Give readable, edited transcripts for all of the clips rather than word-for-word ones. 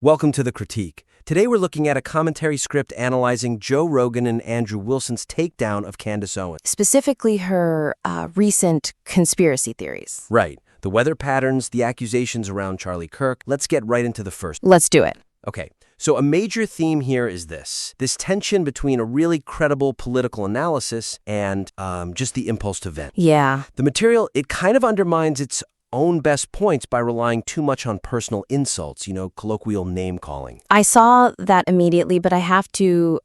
Welcome to The Critique. Today we're looking at a commentary script analyzing Joe Rogan and Andrew Wilson's takedown of Candace Owens. Specifically her recent conspiracy theories. Right. The weather patterns, the accusations around Charlie Kirk. Let's get right into the first. Let's do it. Okay. So a major theme here is this tension between a really credible political analysis and just the impulse to vent. Yeah. The material, it kind of undermines its own best points by relying too much on personal insults, colloquial name-calling. I saw that immediately, but I have to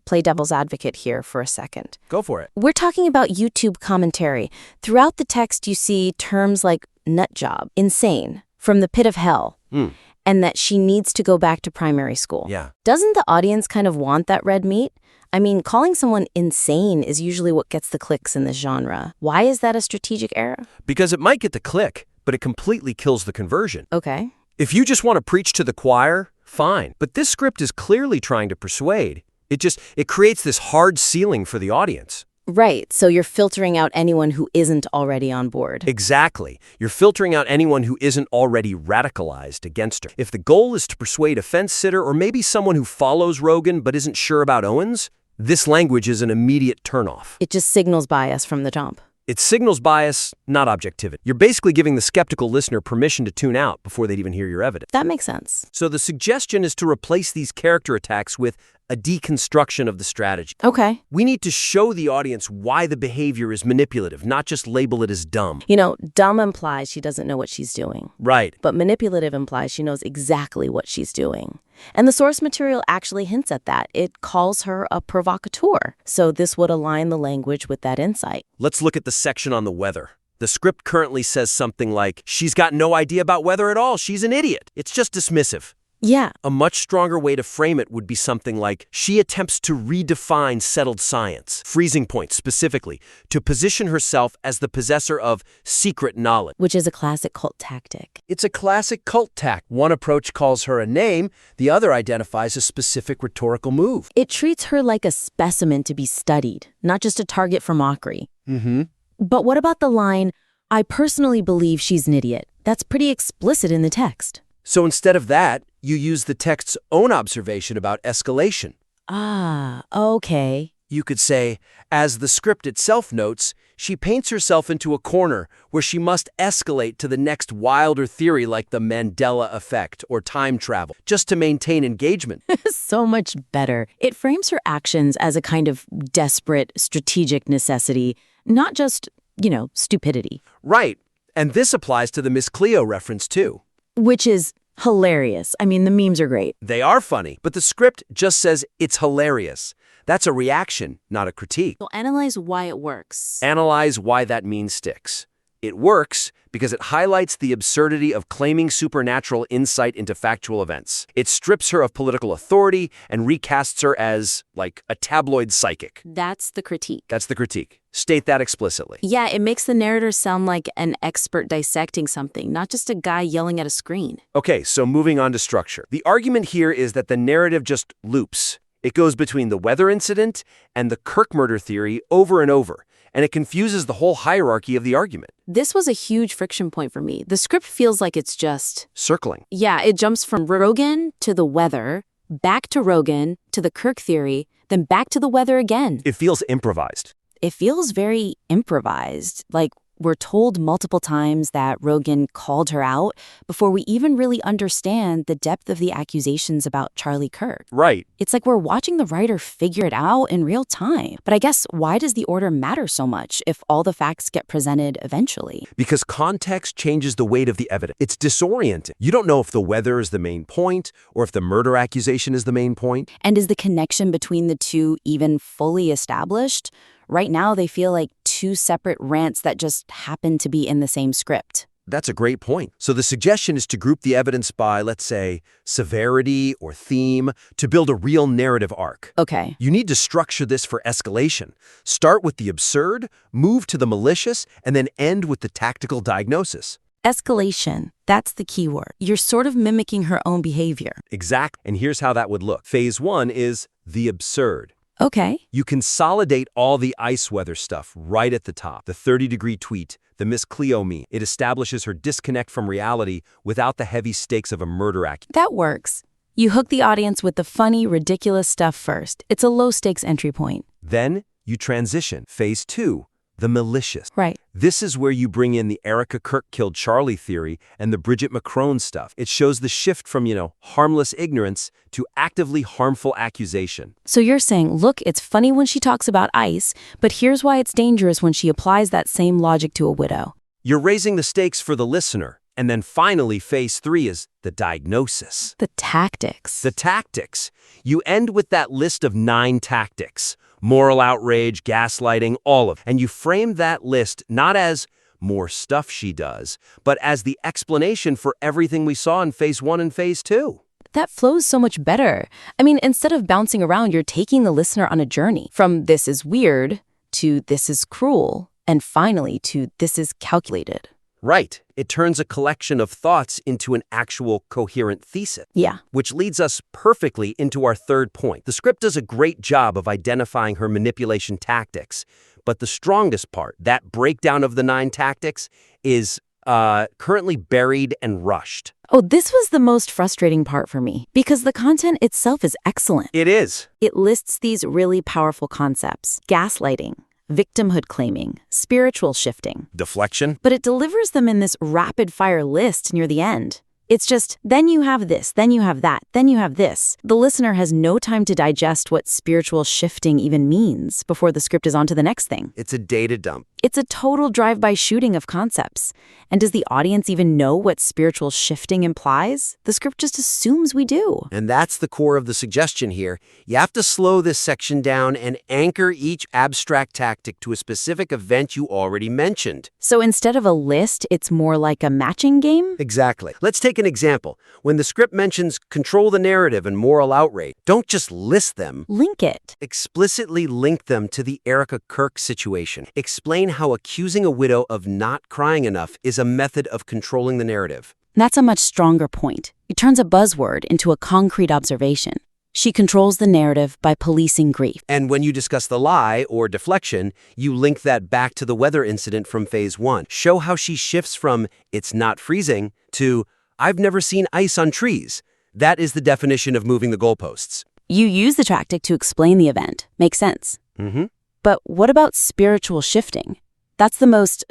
play devil's advocate here for a second. Go for it. We're talking about YouTube commentary. Throughout the text, you see terms like nut job, insane, from the pit of hell, and that she needs to go back to primary school. Yeah. Doesn't the audience kind of want that red meat? I mean, calling someone insane is usually what gets the clicks in this genre. Why is that a strategic error? Because it might get the click, but it completely kills the conversion. Okay. If you just want to preach to the choir, fine. But this script is clearly trying to persuade. It creates this hard ceiling for the audience. Right, so you're filtering out anyone who isn't already on board. Exactly. You're filtering out anyone who isn't already radicalized against her. If the goal is to persuade a fence-sitter or maybe someone who follows Rogan but isn't sure about Owens, this language is an immediate turnoff. It just signals bias from the jump. It signals bias, not objectivity. You're basically giving the skeptical listener permission to tune out before they'd even hear your evidence. That makes sense. So the suggestion is to replace these character attacks with a deconstruction of the strategy. Okay. We need to show the audience why the behavior is manipulative, not just label it as dumb. Dumb implies she doesn't know what she's doing. Right. But manipulative implies she knows exactly what she's doing. And the source material actually hints at that. It calls her a provocateur. So this would align the language with that insight. Let's look at the section on the weather. The script currently says something like, she's got no idea about weather at all. She's an idiot. It's just dismissive. Yeah. A much stronger way to frame it would be something like, she attempts to redefine settled science, freezing point specifically, to position herself as the possessor of secret knowledge. Which is a classic cult tactic. It's a classic cult tact. One approach calls her a name, the other identifies a specific rhetorical move. It treats her like a specimen to be studied, not just a target for mockery. But what about the line, I personally believe she's an idiot? That's pretty explicit in the text. So instead of that, you use the text's own observation about escalation. Ah, okay. You could say, as the script itself notes, she paints herself into a corner where she must escalate to the next wilder theory like the Mandela effect or time travel, just to maintain engagement. So much better. It frames her actions as a kind of desperate, strategic necessity, not just, stupidity. Right. And this applies to the Miss Cleo reference, too. Which is hilarious. I mean, the memes are great. They are funny, but the script just says it's hilarious. That's a reaction, not a critique. So analyze why it works. Analyze why that meme sticks. It works because it highlights the absurdity of claiming supernatural insight into factual events. It strips her of political authority and recasts her as, like, a tabloid psychic. That's the critique. That's the critique. State that explicitly. Yeah, it makes the narrator sound like an expert dissecting something, not just a guy yelling at a screen. Okay, so moving on to structure. The argument here is that the narrative just loops. It goes between the weather incident and the Kirk murder theory over and over, and it confuses the whole hierarchy of the argument. This was a huge friction point for me. The script feels like it's just circling. Yeah, it jumps from Rogan to the weather, back to Rogan, to the Kirk theory, then back to the weather again. It feels improvised. It feels very improvised, like we're told multiple times that Rogan called her out before we even really understand the depth of the accusations about Charlie Kirk. Right. It's like we're watching the writer figure it out in real time. But I guess why does the order matter so much if all the facts get presented eventually? Because context changes the weight of the evidence. It's disorienting. You don't know if the weather is the main point or if the murder accusation is the main point. And is the connection between the two even fully established? Right now, they feel like two separate rants that just happen to be in the same script. That's a great point. So the suggestion is to group the evidence by, let's say, severity or theme to build a real narrative arc. Okay. You need to structure this for escalation. Start with the absurd, move to the malicious, and then end with the tactical diagnosis. Escalation. That's the key word. You're sort of mimicking her own behavior. Exact. And here's how that would look. Phase 1 is the absurd. Okay. You consolidate all the ice weather stuff right at the top. The 30-degree tweet, the Miss Cleo meme. It establishes her disconnect from reality without the heavy stakes of a murder act. That works. You hook the audience with the funny, ridiculous stuff first. It's a low-stakes entry point. Then you transition. Phase 2, the malicious. Right. This is where you bring in the Erica Kirk killed Charlie theory and the Bridget McCrone stuff. It shows the shift from, harmless ignorance to actively harmful accusation. So you're saying, look, it's funny when she talks about ICE, but here's why it's dangerous when she applies that same logic to a widow. You're raising the stakes for the listener. And then finally, phase 3 is the diagnosis. The tactics. The tactics. You end with that list of 9 tactics. Moral outrage, gaslighting, all of it. And you frame that list not as more stuff she does, but as the explanation for everything we saw in phase 1 and phase 2. That flows so much better. I mean, instead of bouncing around, you're taking the listener on a journey from this is weird to this is cruel, and finally to this is calculated. Right. It turns a collection of thoughts into an actual coherent thesis. Yeah. Which leads us perfectly into our third point. The script does a great job of identifying her manipulation tactics, but the strongest part, that breakdown of the 9 tactics, is currently buried and rushed. Oh, this was the most frustrating part for me, because the content itself is excellent. It is. It lists these really powerful concepts: gaslighting, victimhood claiming, spiritual shifting. Deflection. But it delivers them in this rapid-fire list near the end. It's just, then you have this, then you have that, then you have this. The listener has no time to digest what spiritual shifting even means before the script is on to the next thing. It's a data dump. It's a total drive-by shooting of concepts. And does the audience even know what spiritual shifting implies? The script just assumes we do. And that's the core of the suggestion here. You have to slow this section down and anchor each abstract tactic to a specific event you already mentioned. So instead of a list, it's more like a matching game? Exactly. Let's take an example. When the script mentions control the narrative and moral outrage, don't just list them. Link it. Explicitly link them to the Erica Kirk situation. Explain how accusing a widow of not crying enough is a method of controlling the narrative. That's a much stronger point. It turns a buzzword into a concrete observation. She controls the narrative by policing grief. And when you discuss the lie or deflection, you link that back to the weather incident from phase 1. Show how she shifts from "it's not freezing" to "I've never seen ice on trees." That is the definition of moving the goalposts. You use the tactic to explain the event. Makes sense. Mm-hmm. But what about spiritual shifting? That's the most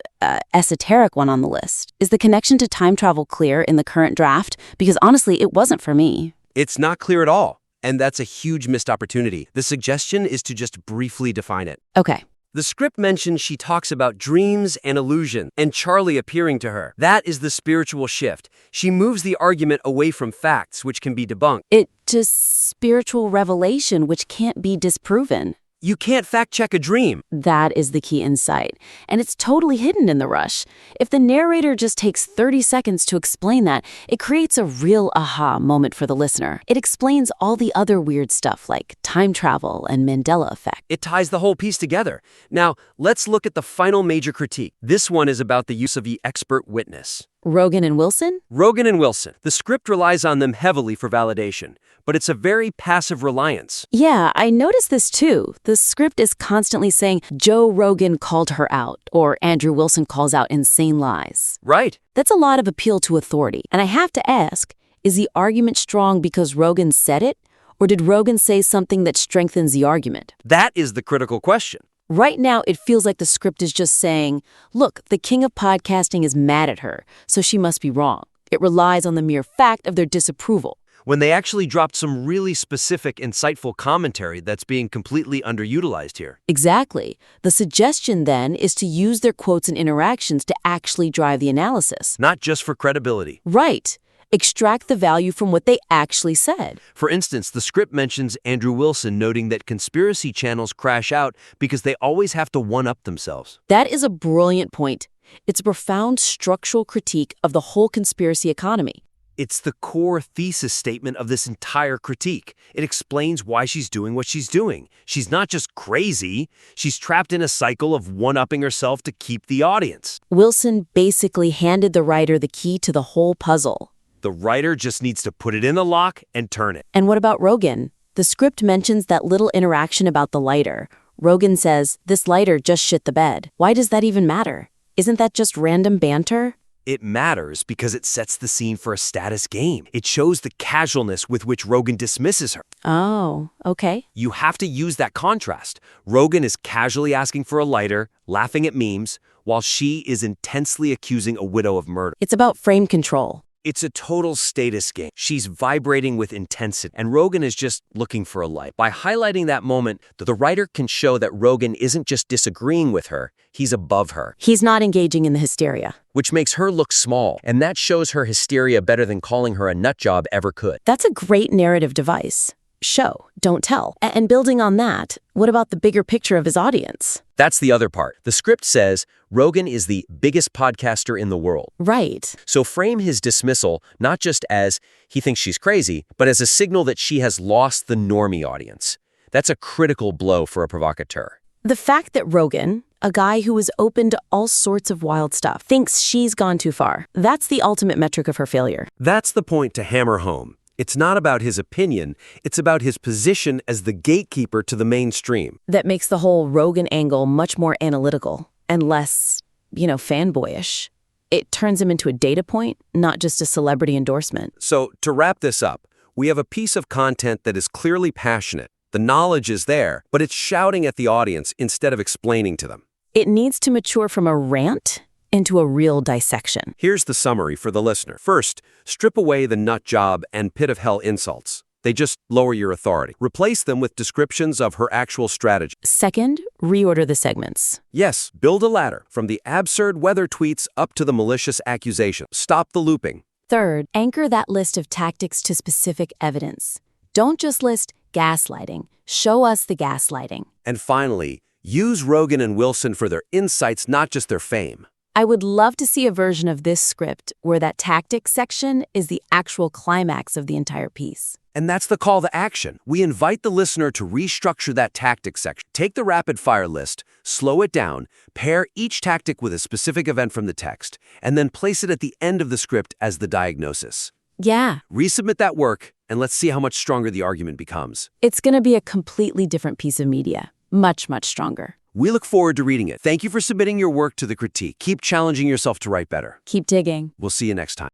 esoteric one on the list. Is the connection to time travel clear in the current draft? Because honestly, it wasn't for me. It's not clear at all, and that's a huge missed opportunity. The suggestion is to just briefly define it. Okay. The script mentions she talks about dreams and illusion, and Charlie appearing to her. That is the spiritual shift. She moves the argument away from facts, which can be debunked. It to spiritual revelation, which can't be disproven. You can't fact-check a dream. That is the key insight. And it's totally hidden in the rush. If the narrator just takes 30 seconds to explain that, it creates a real aha moment for the listener. It explains all the other weird stuff like time travel and Mandela effect. It ties the whole piece together. Now, let's look at the final major critique. This one is about the use of the expert witness. Rogan and Wilson? Rogan and Wilson. The script relies on them heavily for validation, but it's a very passive reliance. Yeah, I noticed this too. The script is constantly saying Joe Rogan called her out, or Andrew Wilson calls out insane lies. Right. That's a lot of appeal to authority. And I have to ask, is the argument strong because Rogan said it, or did Rogan say something that strengthens the argument? That is the critical question. Right now, it feels like the script is just saying, look, the king of podcasting is mad at her, so she must be wrong. It relies on the mere fact of their disapproval. When they actually dropped some really specific, insightful commentary that's being completely underutilized here. Exactly. The suggestion, then, is to use their quotes and interactions to actually drive the analysis. Not just for credibility. Right. Extract the value from what they actually said. For instance, the script mentions Andrew Wilson noting that conspiracy channels crash out because they always have to one-up themselves. That is a brilliant point. It's a profound structural critique of the whole conspiracy economy. It's the core thesis statement of this entire critique. It explains why she's doing what she's doing. She's not just crazy. She's trapped in a cycle of one-upping herself to keep the audience. Wilson basically handed the writer the key to the whole puzzle. The writer just needs to put it in the lock and turn it. And what about Rogan? The script mentions that little interaction about the lighter. Rogan says, this lighter just shit the bed. Why does that even matter? Isn't that just random banter? It matters because it sets the scene for a status game. It shows the casualness with which Rogan dismisses her. Oh, okay. You have to use that contrast. Rogan is casually asking for a lighter, laughing at memes, while she is intensely accusing a widow of murder. It's about frame control. It's a total status game. She's vibrating with intensity, and Rogan is just looking for a light. By highlighting that moment, the writer can show that Rogan isn't just disagreeing with her, he's above her. He's not engaging in the hysteria. Which makes her look small, and that shows her hysteria better than calling her a nutjob ever could. That's a great narrative device. Show, don't tell. And building on that, what about the bigger picture of his audience? That's the other part. The script says Rogan is the biggest podcaster in the world. Right. So frame his dismissal not just as he thinks she's crazy, but as a signal that she has lost the normie audience. That's a critical blow for a provocateur. The fact that Rogan, a guy who is open to all sorts of wild stuff, thinks she's gone too far, that's the ultimate metric of her failure. That's the point to hammer home. It's not about his opinion, it's about his position as the gatekeeper to the mainstream. That makes the whole Rogan angle much more analytical and less, fanboyish. It turns him into a data point, not just a celebrity endorsement. So, to wrap this up, we have a piece of content that is clearly passionate. The knowledge is there, but it's shouting at the audience instead of explaining to them. It needs to mature from a rant into a real dissection. Here's the summary for the listener. First, strip away the nut job and pit of hell insults. They just lower your authority. Replace them with descriptions of her actual strategy. Second, reorder the segments. Yes, build a ladder from the absurd weather tweets up to the malicious accusations. Stop the looping. Third, anchor that list of tactics to specific evidence. Don't just list gaslighting. Show us the gaslighting. And finally, use Rogan and Wilson for their insights, not just their fame. I would love to see a version of this script where that tactics section is the actual climax of the entire piece. And that's the call to action. We invite the listener to restructure that tactics section. Take the rapid-fire list, slow it down, pair each tactic with a specific event from the text, and then place it at the end of the script as the diagnosis. Yeah. Resubmit that work, and let's see how much stronger the argument becomes. It's going to be a completely different piece of media. Much, much stronger. We look forward to reading it. Thank you for submitting your work to the critique. Keep challenging yourself to write better. Keep digging. We'll see you next time.